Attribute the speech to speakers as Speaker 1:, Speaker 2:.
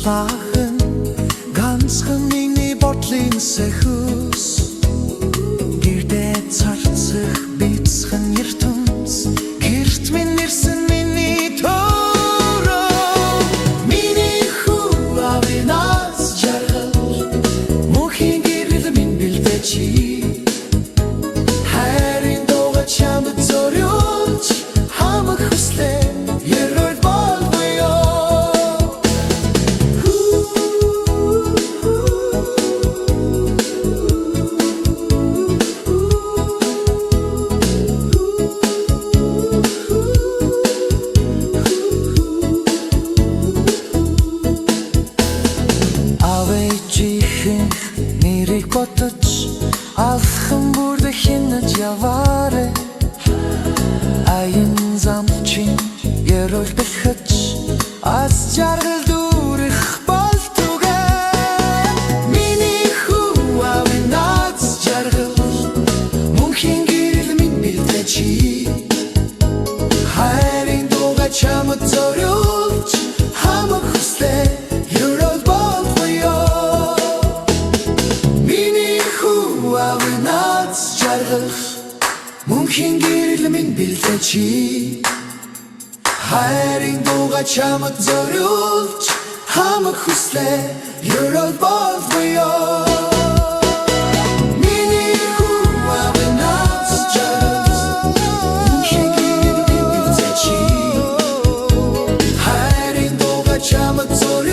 Speaker 1: lachen ганцхан миний бодлын сэхүс гэрдээ царцах бицхэн ертөнц гэрт минь ирсэн миний төрөө миний хүү авинаас жаргал мөнхийн гэрэл минь бэлдээ чи хайрын дууга чамд зориулж хамаг хүслээ ерөөд болбоё Авэжихэн нэрийг бодож алхам бүрдэ хинэж яваарэ аян замчин ерөөл бэхэж аз жаргал дүүрэх болтугай миний хүү авинаас жаргал мөнхийн гэрэл минь бэлдээ чи хайрын дууга чамд зориулж хамаг хүслээ ерөөл болбоё миний хүү авинаас жаргал мөнхийн гэрэл минь бэлдээ чи хайрын дууга чамд зориулж хамаг хүслээ ерөөл болбоё миний хүү авинаас жаргал мөнхийн гэрэл минь бэлдээ чи хайрын дууга чамд зориулж